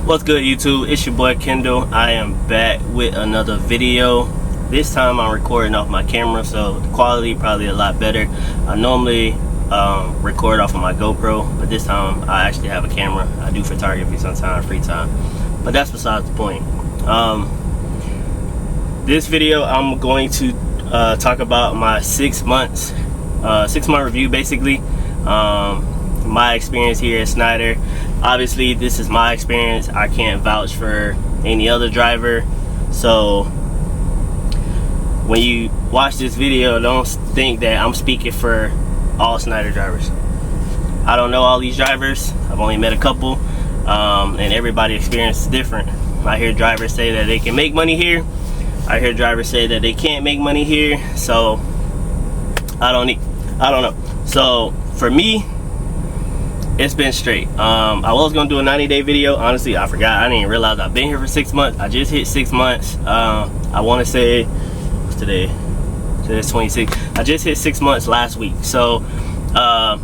What's good, YouTube? It's your boy Kendall. I am back with another video. This time I'm recording off my camera, so the quality probably a lot better. I normally record off of my GoPro, but this time I actually have a camera. I do photography sometimes, free time, but that's besides the point. This video I'm going to talk about my 6 month review, basically. My experience here at Schneider. Obviously this is my experience. I can't vouch for any other driver, so when you watch this video, don't think that I'm speaking for all Schneider drivers. I don't know all these drivers. I've only met a couple, and everybody's experience is different. I hear drivers say that they can make money here. I hear drivers say that they can't make money here. So I don't know. So for me, it's been straight. I was gonna do a 90-day video. Honestly, I forgot. I didn't realize I've been here for 6 months. I just hit 6 months. I want to say, what's today? Today's 26. I just hit 6 months last week. So I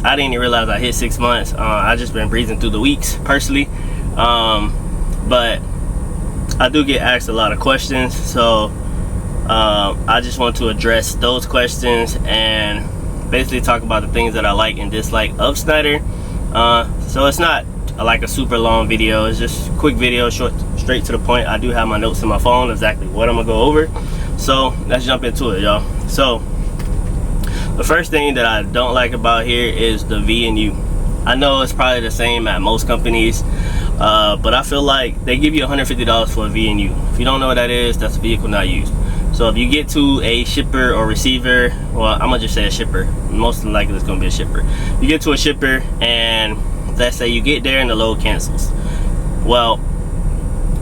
didn't even realize I hit 6 months. I just been breezing through the weeks personally. But I do get asked a lot of questions, so I just want to address those questions and basically talk about the things that I like and dislike of Schneider. So it's not like a super long video. It's just a quick video, short, straight to the point. I do have my notes in my phone, exactly what I'm gonna go over. So let's jump into it, y'all. So the first thing that I don't like about here is the VNU. I know it's probably the same at most companies, but I feel like they give you $150 for a VNU. If you don't know what that is, that's a vehicle not used. So if you get to a shipper or receiver, well, I'm gonna just say a shipper, most likely it's gonna be a shipper. You get to a shipper and let's say you get there and the load cancels. Well,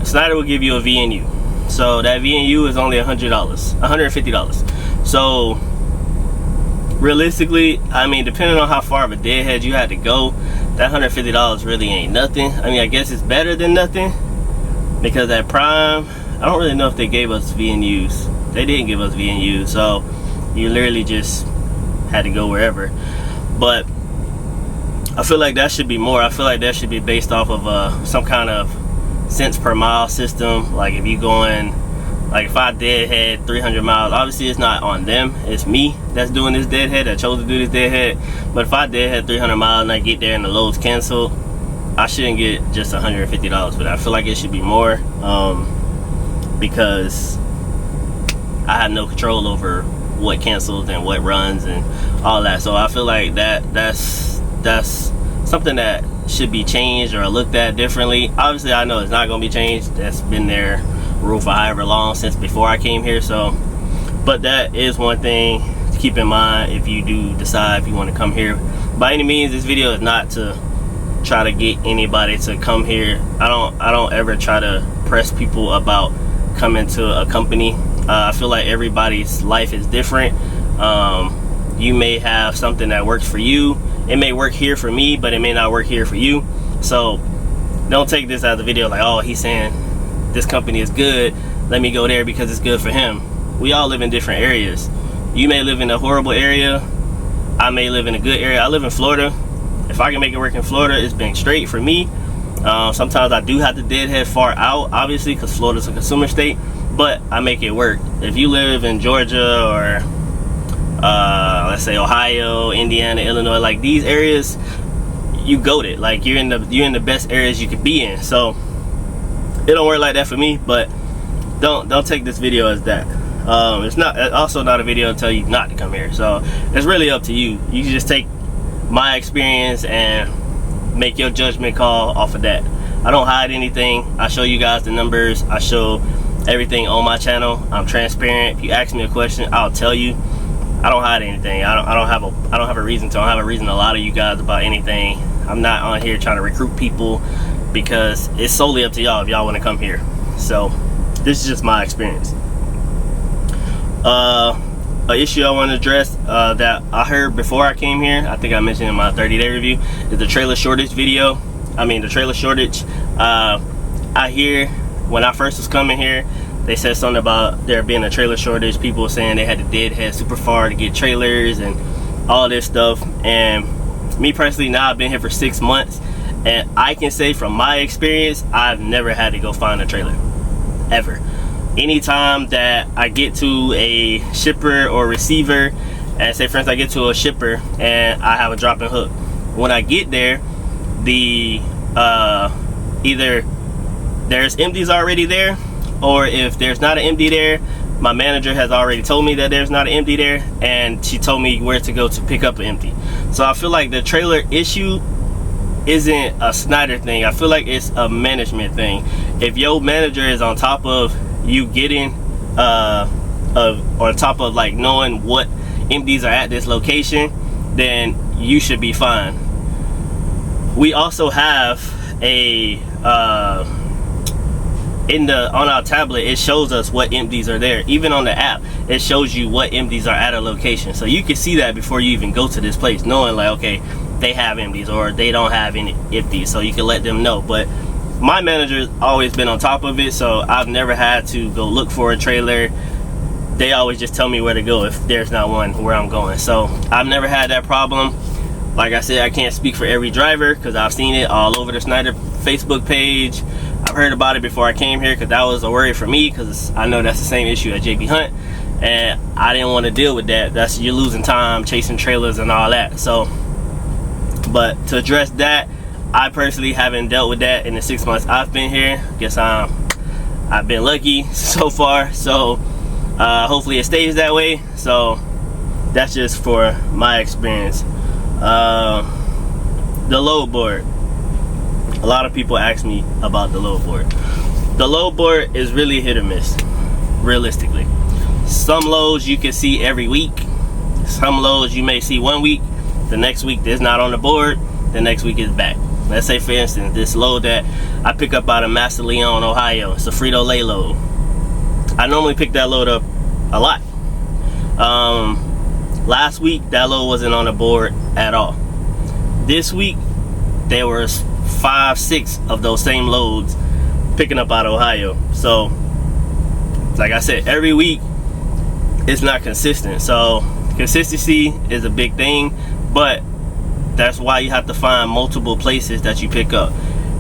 Schneider will give you a VNU. So that VNU is only $150. So realistically, I mean, depending on how far of a deadhead you had to go, that $150 really ain't nothing. I mean, I guess it's better than nothing, because at Prime, I don't really know if they gave us VNUs. They didn't give us VNUs, so you literally just had to go wherever. But I feel like that should be more. I feel like that should be based off of some kind of cents per mile system. Like if you going, like if I deadhead 300 miles, obviously it's not on them, it's me that's doing this deadhead, that chose to do this deadhead. But if I deadhead 300 miles and I get there and the load's canceled, I shouldn't get just $150 for that. I feel like it should be more, because I have no control over what cancels and what runs and all that. So I feel like that's something that should be changed or looked at differently. Obviously I know it's not going to be changed. That's been their rule for however long, since before I came here. So, but that is one thing to keep in mind if you do decide if you want to come here. By any means, this video is not to try to get anybody to come here. I don't ever try to press people about coming to a company. I feel like everybody's life is different. You may have something that works for you. It may work here for me, but it may not work here for you. So don't take this as a video like, oh, he's saying this company is good, let me go there because it's good for him. We all live in different areas. You may live in a horrible area, I may live in a good area. I live in Florida. If I can make it work in Florida, it's been straight for me. Sometimes I do have to deadhead far out, obviously, because Florida's a consumer state, but I make it work. If you live in Georgia or let's say Ohio, Indiana, Illinois, like these areas, you goated. Like you're in the best areas you could be in. So it don't work like that for me. But don't take this video as that. It's also not a video to tell you not to come here. So it's really up to you. You can just take my experience and make your judgment call off of that. I don't hide anything. I show you guys the numbers. I show everything on my channel. I'm transparent. If you ask me a question, I'll tell you. I don't hide anything. I don't have a reason to. I don't have a reason to lie to you guys about anything. I'm not on here trying to recruit people, because it's solely up to y'all if y'all want to come here. So this is just my experience. An issue I want to address that I heard before I came here, I think I mentioned in my 30-day review, is the trailer shortage video. I mean the trailer shortage. I hear when I first was coming here, they said something about there being a trailer shortage. People were saying they had to deadhead super far to get trailers and all this stuff. And me personally, now I've been here for 6 months, And I can say from my experience, I've never had to go find a trailer, ever. Anytime that I get to a shipper or receiver, and say for instance I get to a shipper and I have a drop and hook, when I get there, the either there's empties already there, or if there's not an empty there, my manager has already told me that there's not an empty there, and she told me where to go to pick up an empty. So I feel like the trailer issue isn't a Schneider thing. I feel like it's a management thing. If your manager is on top of you getting on top of like knowing what empties are at this location, then you should be fine. We also have a on our tablet, it shows us what empties are there. Even on the app, it shows you what empties are at a location, so you can see that before you even go to this place, knowing like, okay, they have empties or they don't have any empties, so you can let them know. But my manager's always been on top of it, so I've never had to go look for a trailer. They always just tell me where to go if there's not one where I'm going. So I've never had that problem. Like I said, I can't speak for every driver because I've seen it all over the Schneider Facebook page. I've heard about it before I came here because that was a worry for me, because I know that's the same issue at JP Hunt, and I didn't want to deal with that. That's, you're losing time chasing trailers and all that. So, but to address that, I personally haven't dealt with that in the 6 months I've been here. Guess I've been lucky so far. So hopefully it stays that way. So that's just for my experience. The load board. A lot of people ask me about the load board. The load board is really hit or miss, realistically. Some loads you can see every week. Some loads you may see 1 week, the next week it's not on the board, the next week it's back. Let's say for instance, this load that I pick up out of Massillon, Ohio, it's a Frito-Lay load. I normally pick that load up a lot. Last week that load wasn't on the board at all. This week there was 5-6 of those same loads picking up out of Ohio. So like I said, every week it's not consistent. So consistency is a big thing, but that's why you have to find multiple places that you pick up.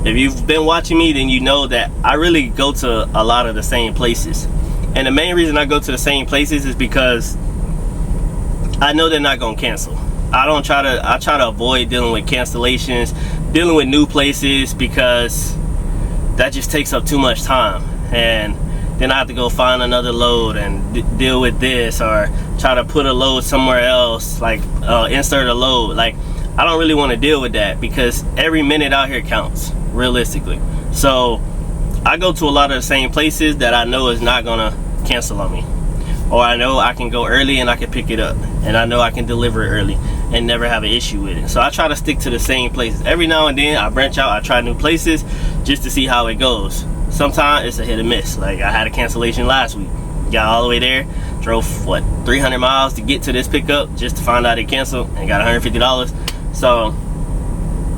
If you've been watching me, then you know that I really go to a lot of the same places. And the main reason I go to the same places is because I know they're not gonna cancel. I try to avoid dealing with cancellations, dealing with new places, because that just takes up too much time. And then I have to go find another load and deal with this, or try to put a load somewhere else, like insert a load. Like, I don't really want to deal with that, because every minute out here counts, realistically. So I go to a lot of the same places that I know is not gonna cancel on me, or I know I can go early and I can pick it up, and I know I can deliver it early and never have an issue with it. So I try to stick to the same places. Every now and then I branch out, I try new places just to see how it goes. Sometimes it's a hit or miss. Like, I had a cancellation last week, got all the way there, drove what, 300 miles to get to this pickup just to find out it canceled, and got $150. So,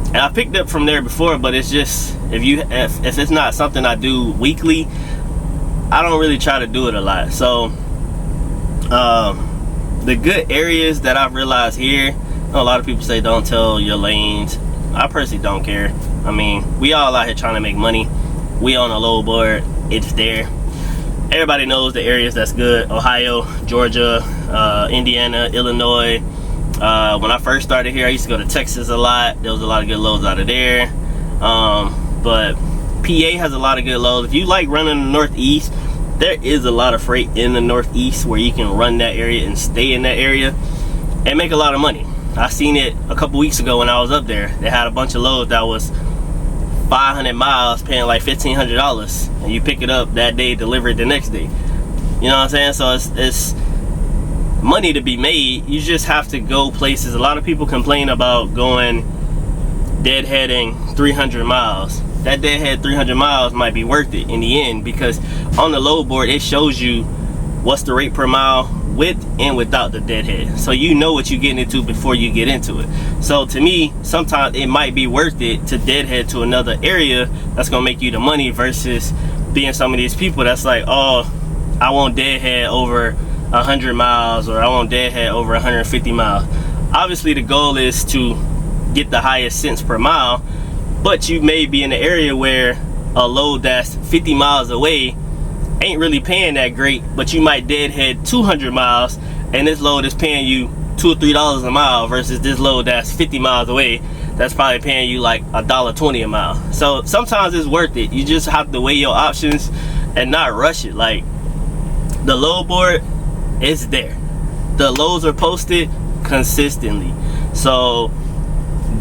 and I picked up from there before, but it's just, if it's not something I do weekly, I don't really try to do it a lot. So the good areas that I've realized here, a lot of people say don't tell your lanes. I personally don't care. I mean, we all out here trying to make money. We on a load board, it's there. Everybody knows the areas that's good: Ohio, Georgia, Indiana, Illinois. When I first started here, I used to go to Texas a lot. There was a lot of good loads out of there. But PA has a lot of good loads. If you like running the Northeast, there is a lot of freight in the Northeast where you can run that area and stay in that area and make a lot of money. I seen it a couple weeks ago when I was up there. They had a bunch of loads that was 500 miles, paying like $1,500, and you pick it up that day, deliver it the next day. You know what I'm saying? So it's money to be made. You just have to go places. A lot of people complain about going deadheading 300 miles. That deadhead 300 miles might be worth it in the end, because on the load board it shows you what's the rate per mile with and without the deadhead, so you know what you're getting into before you get into it. So to me, sometimes it might be worth it to deadhead to another area that's gonna make you the money, versus being some of these people that's like, oh, I want deadhead over 100 miles, or I want deadhead over 150 miles. Obviously the goal is to get the highest cents per mile, but you may be in an area where a load that's 50 miles away ain't really paying that great, but you might deadhead 200 miles and this load is paying you $2 or $3 a mile versus this load that's 50 miles away that's probably paying you like $1.20 a mile. So sometimes it's worth it. You just have to weigh your options and not rush it. Like, the load board is there, the loads are posted consistently, so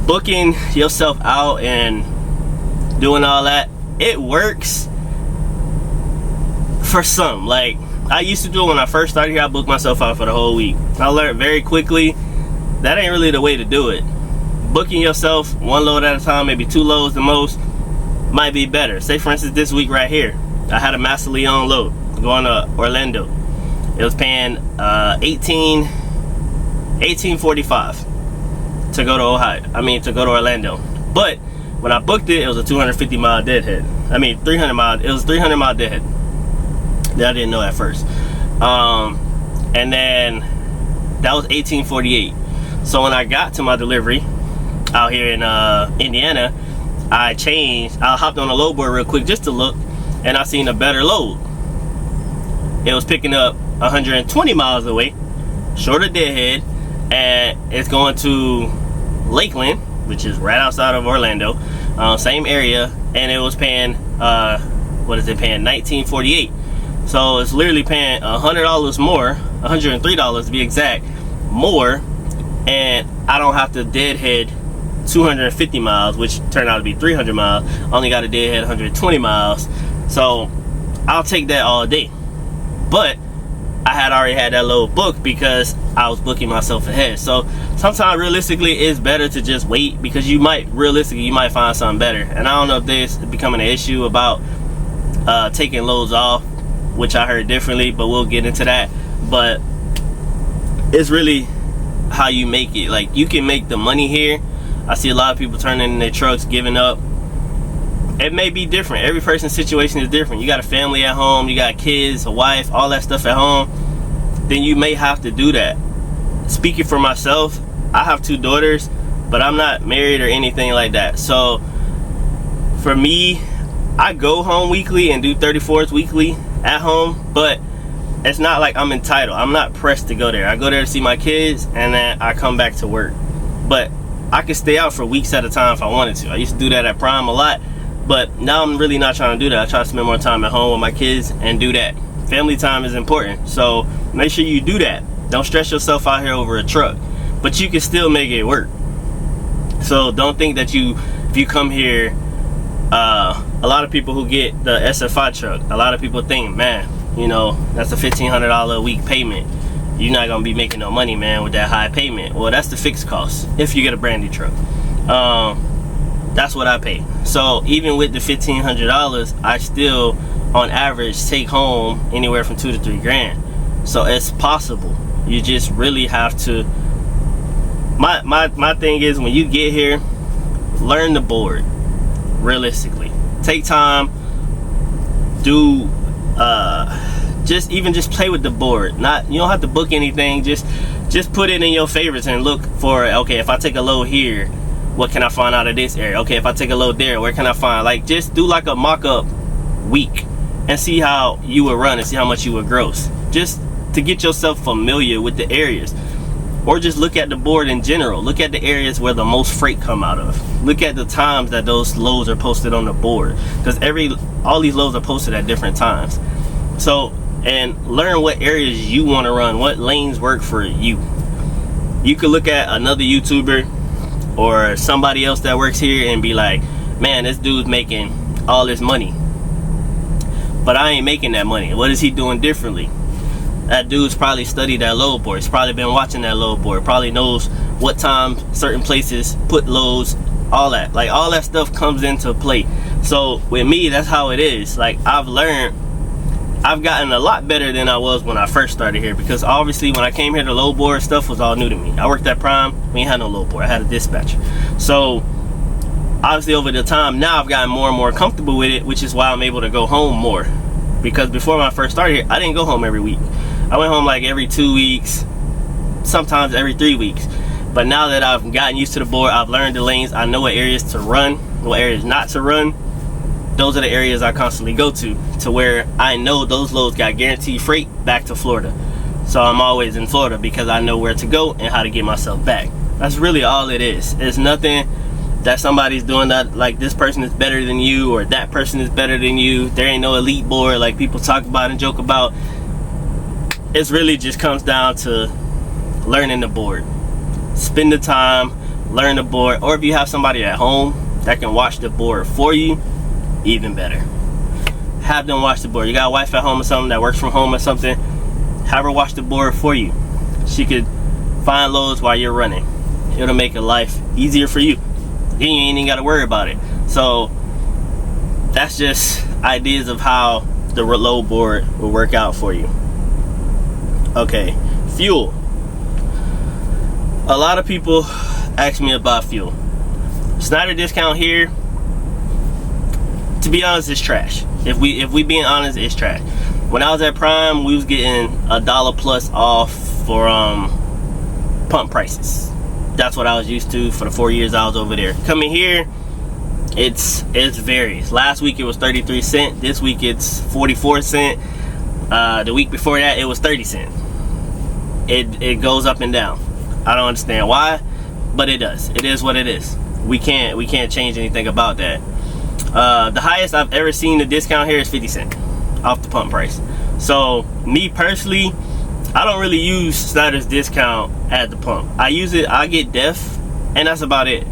booking yourself out and doing all that, it works for some. Like, I used to do it when I first started here. I booked myself out for the whole week. I learned very quickly that ain't really the way to do it. Booking yourself one load at a time, maybe 2 loads the most, might be better. Say for instance, this week right here, I had a Master Leon load going to Orlando. It was paying $18.45 to go to to go to Orlando. But when I booked it, it was a 250 mile deadhead. 300 mile. It was 300 mile deadhead. That I didn't know at first. And then that was $18.48. So when I got to my delivery out here in Indiana, I hopped on a load board real quick just to look, and I seen a better load. It was picking up 120 miles away, shorter deadhead, and it's going to Lakeland, which is right outside of Orlando, same area, and it was paying what is it paying, $19.48. So it's literally paying $100 more, $103 to be exact, more, and I don't have to deadhead 250 miles, which turned out to be 300 miles. Only got to deadhead 120 miles. So I'll take that all day. But I had already had that load booked because I was booking myself ahead. So sometimes realistically it's better to just wait, because you might find something better. And I don't know if this is becoming an issue about taking loads off, which I heard differently, but we'll get into that. But it's really how you make it. Like, you can make the money here. I see a lot of people turning in their trucks, giving up. It may be different. Every person's situation is different. You got a family at home, you got kids, a wife, all that stuff at home, then you may have to do that. Speaking for myself, I have 2 daughters, but I'm not married or anything like that. So for me, I go home weekly and do 34s weekly at home, but it's not like I'm entitled. I'm not pressed to go there. I go there to see my kids, and then I come back to work. But I could stay out for weeks at a time if I wanted to. I used to do that at Prime a lot, but now I'm really not trying to do that. I try to spend more time at home with my kids and do that. Family time is important, so make sure you do that. Don't stress yourself out here over a truck, but you can still make it work. So don't think that if you come here, a lot of people who get the SFI truck, a lot of people think, man, you know, that's a $1,500 a week payment. You're not gonna be making no money, man, with that high payment. Well, that's the fixed cost if you get a brand new truck. That's what I pay. So even with the $1,500, I still on average take home anywhere from $2 to $3 grand. So it's possible. You just really have to, my thing is, when you get here, learn the board realistically. Take time, do just play with the board. You don't have to book anything, just put it in your favorites and look for, okay, if I take a load here, what can I find out of this area? Okay, if I take a load there, where can I find? Like, just do like a mock-up week and see how you would run and see how much you would gross, just to get yourself familiar with the areas. Or just look at the board in general. Look at the areas where the most freight come out of. Look at the times that those loads are posted on the board, because all these loads are posted at different times. So, and learn what areas you want to run, what lanes work for you. You could look at another YouTuber or somebody else that works here and be like, man, this dude's making all this money, but I ain't making that money. What is he doing differently? That dude's probably studied that load board. He's probably been watching that load board. Probably knows what time certain places put loads, all that. Like, all that stuff comes into play. So with me, that's how it is. Like, I've gotten a lot better than I was when I first started here, because obviously when I came here, the load board stuff was all new to me. I worked at Prime, we ain't had no load board, I had a dispatcher. So obviously over the time, now I've gotten more and more comfortable with it, which is why I'm able to go home more. Because before, when I first started here, I didn't go home every week. I went home like every 2 weeks, sometimes every 3 weeks. But now that I've gotten used to the board, I've learned the lanes, I know what areas to run, what areas not to run, those are the areas I constantly go to where I know those loads got guaranteed freight back to Florida. So I'm always in Florida because I know where to go and how to get myself back. That's really all it is. It's nothing that somebody's doing that like this person is better than you or that person is better than you. There ain't no elite board like people talk about and joke about. It really just comes down to learning the board. Spend the time, learn the board, or if you have somebody at home that can watch the board for you, even better. Have them watch the board. You got a wife at home or something that works from home or something, have her watch the board for you. She could find loads while you're running. It'll make your life easier for you. Then you ain't even got to worry about it. So that's just ideas of how the load board will work out for you. Okay, fuel. A lot of people ask me about fuel. Schneider discount here, to be honest, it's trash. If we being honest, it's trash. When I was at Prime, we was getting $1 plus off for pump prices. That's what I was used to for the 4 years I was over there. Coming here, it's varies. Last week it was 33 cents. This week it's 44 cents. The week before that it was 30 cents. It goes up and down. I don't understand why, but it does. It is what it is. We can't change anything about that. The highest I've ever seen the discount here is 50 cents off the pump price. So me personally, I don't really use Schneider's discount at the pump. I use it, I get DEF, and that's about it.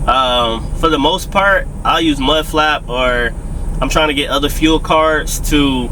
For the most part, I'll use mud flap, or I'm trying to get other fuel cards to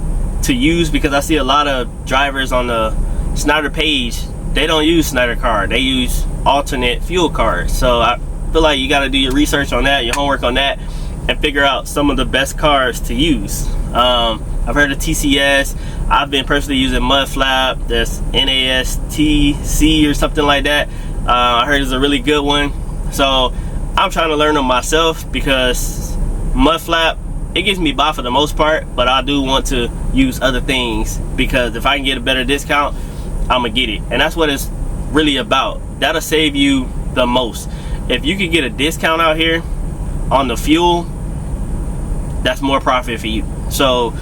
use, because I see a lot of drivers on the Schneider page, they don't use Schneider card, they use alternate fuel cards. So I feel like you got to do your research on that, your homework on that, and figure out some of the best cards to use. I've heard of TCS. I've been personally using mud flap. There's NASTC or something like that. I heard it's a really good one. So I'm trying to learn them myself, because mud flap, it gets me by for the most part, but I do want to use other things, because if I can get a better discount, I'm gonna get it. And that's what it's really about. That'll save you the most. If you could get a discount out here on the fuel, that's more profit for you. So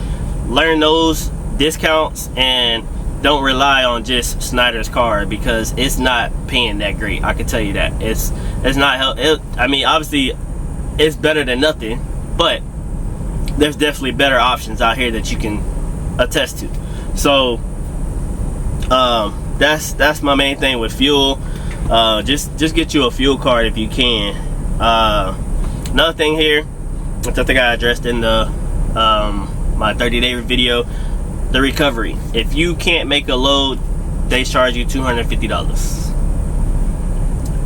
learn those discounts and don't rely on just Schneider's card, because it's not paying that great. I can tell you that. It's not I mean, obviously it's better than nothing, but there's definitely better options out here that you can attest to. So that's my main thing with fuel. Just get you a fuel card if you can. Another thing here, which I think I addressed in the my 30-day video, the recovery. If you can't make a load, they charge you $250.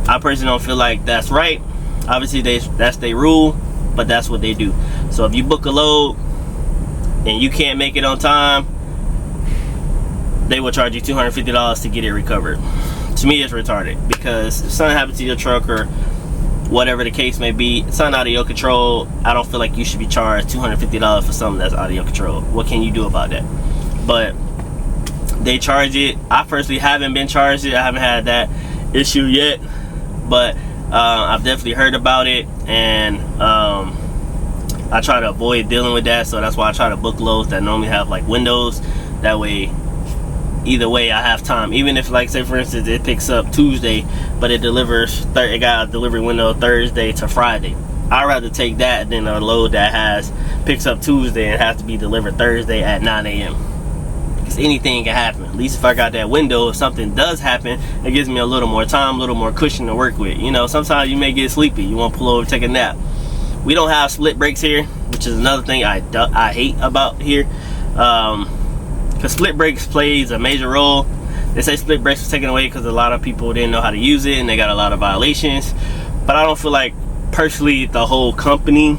I personally don't feel like that's right. Obviously that's their rule, but that's what they do. So if you book a load and you can't make it on time, they will charge you $250 to get it recovered. To me, it's retarded, because if something happens to your truck or whatever the case may be, something out of your control, I don't feel like you should be charged $250 for something that's out of your control. What can you do about that? But they charge it. I personally haven't been charged it. I haven't had that issue yet, but I've definitely heard about it, and I try to avoid dealing with that. So that's why I try to book loads that normally have like windows. That way, either way, I have time. Even if, like, say for instance, it picks up Tuesday, but it delivers, it got a delivery window Thursday to Friday, I'd rather take that than a load that picks up Tuesday and has to be delivered Thursday at 9 a.m. Because anything can happen. At least if I got that window, if something does happen, it gives me a little more time, a little more cushion to work with. You know, sometimes you may get sleepy, you want to pull over, take a nap. We don't have split brakes here, which is another thing I hate about here. Because split brakes plays a major role. They say split brakes was taken away because a lot of people didn't know how to use it and they got a lot of violations. But I don't feel like, personally, the whole company,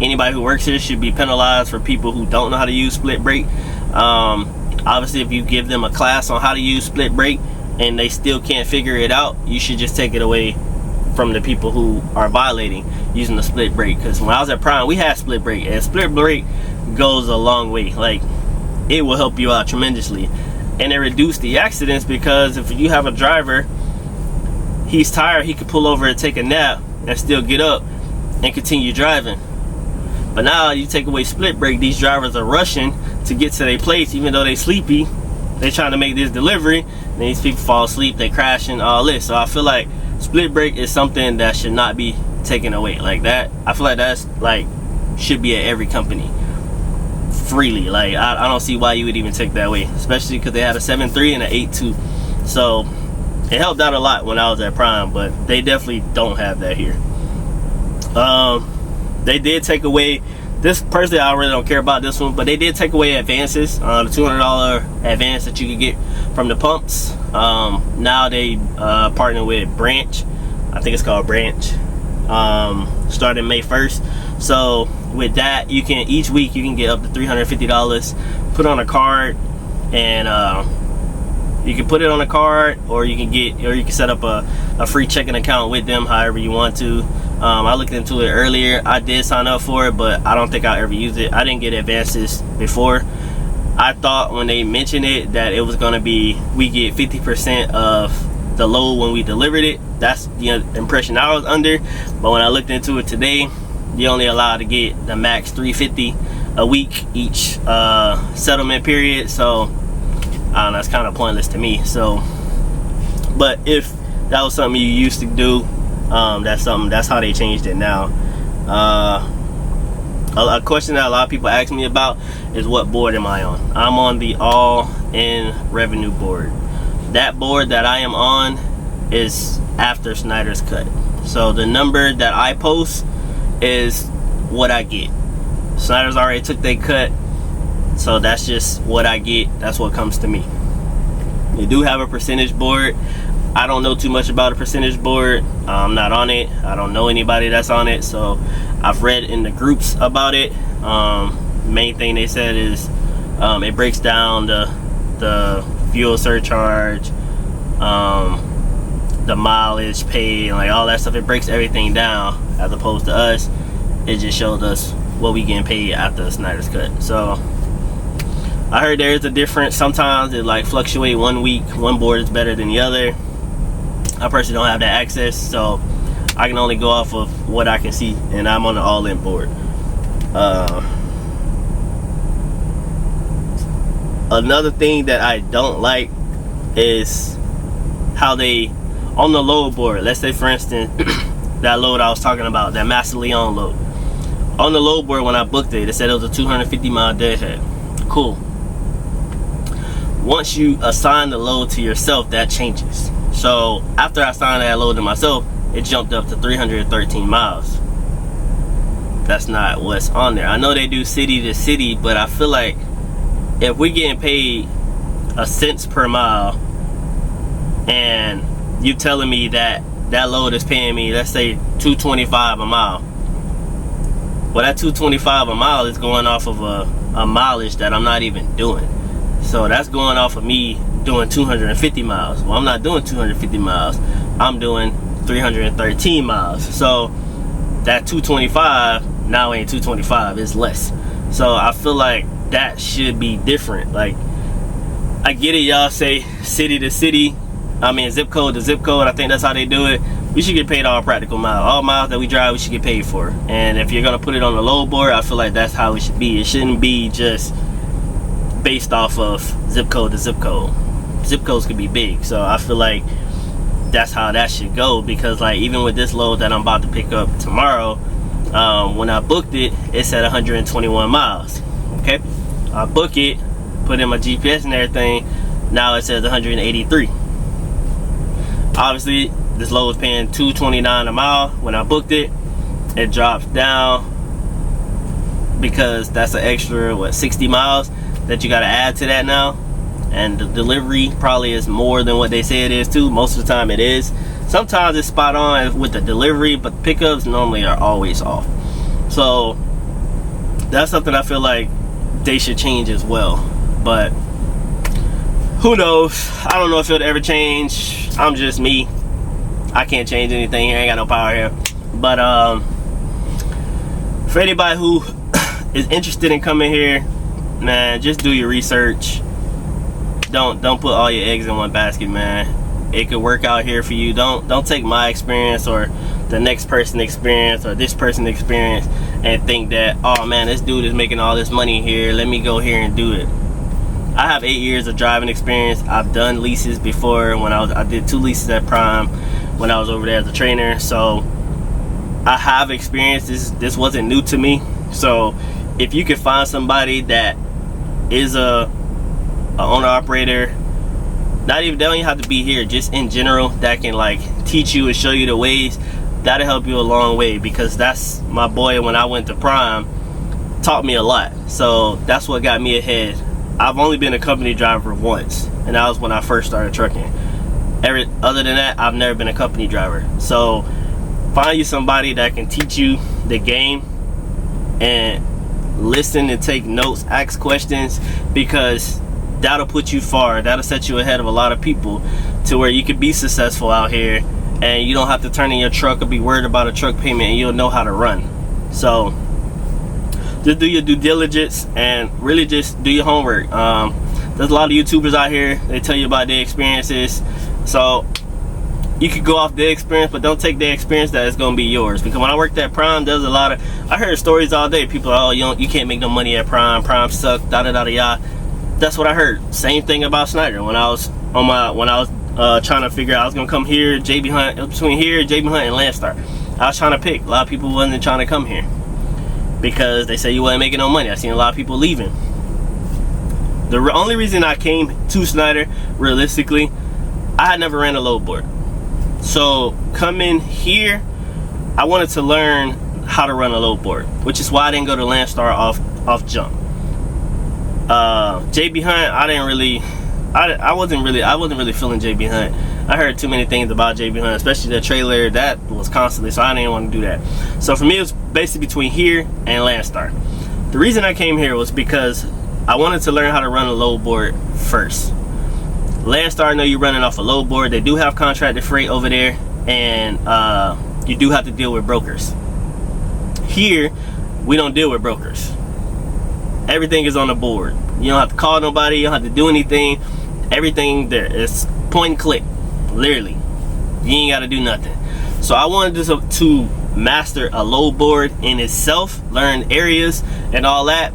anybody who works here, should be penalized for people who don't know how to use split brake. Obviously, if you give them a class on how to use split brake and they still can't figure it out, you should just take it away from the people who are violating using the split brake. Because when I was at Prime, we had split brake, and split brake goes a long way. Like, it will help you out tremendously, and it reduces the accidents, because if you have a driver, he's tired, he could pull over and take a nap and still get up and continue driving. But now you take away split brake, these drivers are rushing to get to their place even though they sleepy. They trying to make this delivery, and these people fall asleep, they crashing, all this. So I feel like split brake is something that should not be taken away like that. I feel like that's like should be at every company freely. Like I don't see why you would even take that away, especially because they had a 7.3 and an 8.2. So it helped out a lot when I was at Prime, but they definitely don't have that here. They did take away this. Personally, I really don't care about this one, but they did take away advances, the $200 advance that you could get from the pumps. Now they partner with Branch. I think it's called Branch, starting May 1st. So with that, you can each week you can get up to $350 put on a card, and you can put it on a card, or you can set up a free checking account with them, however you want to. I looked into it earlier. I did sign up for it, but I don't think I'll ever use it. I didn't get advances before. I thought when they mentioned it that it was gonna be we get 50% of the load when we delivered it. That's the impression I was under. But when I looked into it today, you're only allowed to get the max $350 a week each settlement period. So I don't know, it's kind of pointless to me. So, but if that was something you used to do, that's how they changed it now. A question that a lot of people ask me about is what board am I on? I'm on the all-in revenue board. That board that I am on is after Schneider's cut. So the number that I post is what I get. Schneider's already took their cut, so that's just what I get. That's what comes to me. They do have a percentage board. I don't know too much about a percentage board. I'm not on it. I don't know anybody that's on it. So I've read in the groups about it. Main thing they said is it breaks down the fuel surcharge, the mileage paid, like all that stuff. It breaks everything down, as opposed to us. It just showed us what we getting paid after Schneider's cut. So I heard there is a difference. Sometimes it like fluctuate. One week one board is better than the other. I personally don't have that access, so I can only go off of what I can see, and I'm on the all-in board. Another thing that I don't like is how they, on the load board, let's say for instance that load I was talking about, that Master Leon load, on the load board when I booked it, it said it was a 250 mile deadhead. Cool. Once you assign the load to yourself, that changes. So after I assigned that load to myself, it jumped up to 313 miles. That's not what's on there. I know they do city to city, but I feel like if we're getting paid a cents per mile, and you telling me that that load is paying me, let's say $225 a mile, well, that $225 a mile is going off of a mileage that I'm not even doing. So that's going off of me doing 250 miles. Well, I'm not doing 250 miles. I'm doing 313 miles. So that 225 now ain't 225. It's less. So I feel like that should be different. Like, I get it, y'all say city to city, I mean zip code to zip code. I think that's how they do it. We should get paid all practical miles. All miles that we drive, we should get paid for. And if you're gonna put it on the load board, I feel like that's how it should be. It shouldn't be just based off of zip code to zip code. Zip codes could be big, so I feel like that's how that should go. Because like even with this load that I'm about to pick up tomorrow, when I booked it, it said 121 miles. Okay, I book it, put in my GPS and everything, now it says 183. Obviously this load was paying $229 a mile when I booked it. It drops down because that's an extra, what, 60 miles that you got to add to that now. And the delivery probably is more than what they say it is too. Most of the time it is. Sometimes it's spot on with the delivery, but pickups normally are always off. So that's something I feel like they should change as well. But who knows? I don't know if it'll ever change. I'm just me. I can't change anything here. I ain't got no power here. But for anybody who is interested in coming here, man, just do your research. Don't put all your eggs in one basket, man. It could work out here for you. Don't take my experience or the next person experience or this person experience and think that, oh man, this dude is making all this money here, let me go here and do it. I have 8 years of driving experience. I've done leases before. When I did 2 leases at Prime when I was over there as a trainer, so I have experience. This wasn't new to me. So if you can find somebody that is a owner operator, not even, they don't even have to be here, just in general, that can like teach you and show you the ways, that'll help you a long way, because that's my boy. When I went to Prime, taught me a lot, so that's what got me ahead. I've only been a company driver once, and that was when I first started trucking. Other than that, I've never been a company driver. So find you somebody that can teach you the game, and listen and take notes, ask questions, because that'll put you far. That'll set you ahead of a lot of people to where you can be successful out here, and you don't have to turn in your truck or be worried about a truck payment, and you'll know how to run. So just do your due diligence and really just do your homework. There's a lot of YouTubers out here, they tell you about their experiences, so you could go off their experience, but don't take their experience that it's gonna be yours. Because when I worked at Prime, there's a lot of, I heard stories all day. People are, oh, you can't make no money at Prime, Prime suck, da da da da. That's what I heard. Same thing about Schneider. When I was trying to figure out, I was gonna come here, JB Hunt, between here, JB Hunt and Landstar. I was trying to pick. A lot of people wasn't trying to come here because they say you wasn't making no money. I seen a lot of people leaving. The only reason I came to Schneider, realistically, I had never ran a load board. So coming here, I wanted to learn how to run a load board, which is why I didn't go to Landstar off jump. JB Hunt, I wasn't really feeling JB Hunt. I heard too many things about JB Hunt, especially the trailer that was constantly, so I didn't want to do that. So for me, it was basically between here and Landstar. The reason I came here was because I wanted to learn how to run a load board first. Landstar, I know you're running off a load board. They do have contracted freight over there, and you do have to deal with brokers. Here, we don't deal with brokers. Everything is on the board. You don't have to call nobody, you don't have to do anything. Everything there, it's point and click, literally. You ain't gotta do nothing. So I wanted to master a load board in itself, learn areas and all that,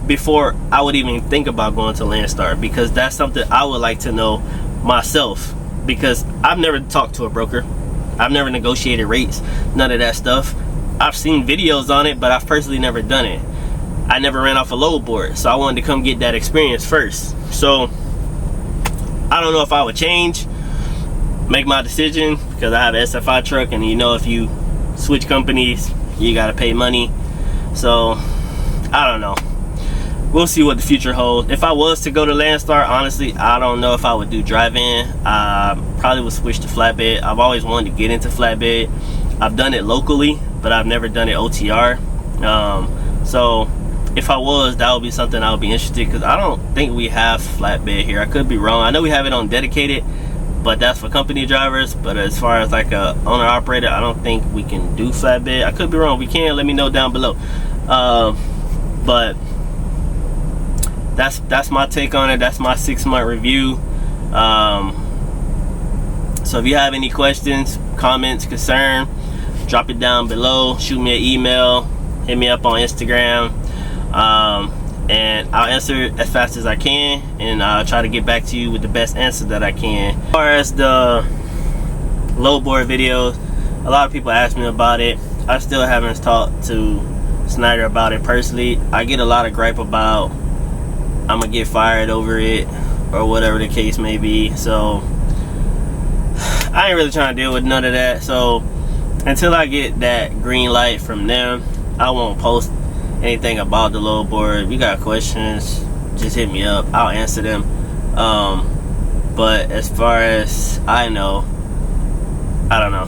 before I would even think about going to Landstar, because that's something I would like to know myself, because I've never talked to a broker, I've never negotiated rates, none of that stuff. I've seen videos on it, but I've personally never done it. I never ran off a load board, so I wanted to come get that experience first. So I don't know if I would change, make my decision, because I have an SFI truck, and you know, if you switch companies, you gotta pay money. So I don't know. We'll see what the future holds. If I was to go to Landstar, honestly, I don't know if I would do drive-in. I probably would switch to flatbed. I've always wanted to get into flatbed. I've done it locally, but I've never done it OTR. So if I was, that would be something I would be interested, because I don't think we have flatbed here. I could be wrong. I know we have it on dedicated, but that's for company drivers. But as far as like a owner operator, I don't think we can do flatbed. I could be wrong. We can. Let me know down below. But that's my take on it. That's my 6-month review. So if you have any questions, comments, concern, drop it down below. Shoot me an email, hit me up on Instagram, and I'll answer as fast as I can, and I'll try to get back to you with the best answer that I can. As far as the load board videos, a lot of people ask me about it. I still haven't talked to Schneider about it personally. I get a lot of gripe about I'm gonna get fired over it, or whatever the case may be. So I ain't really trying to deal with none of that. So until I get that green light from them, I won't post anything about the load board. If you got questions, just hit me up, I'll answer them. But as far as I know, I don't know.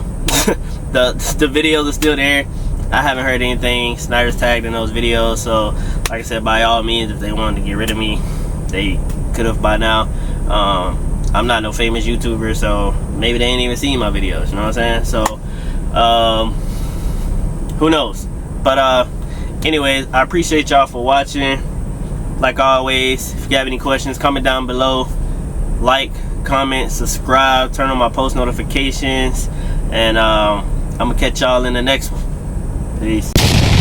the videos are still there. I haven't heard anything. Schneider's tagged in those videos, so like I said, by all means, if they wanted to get rid of me, they could have by now. I'm not no famous YouTuber, so maybe they ain't even seen my videos, you know what I'm saying? So who knows? But anyways, I appreciate y'all for watching. Like always, if you have any questions, comment down below. Like, comment, subscribe, turn on my post notifications, and I'm gonna catch y'all in the next one. Peace.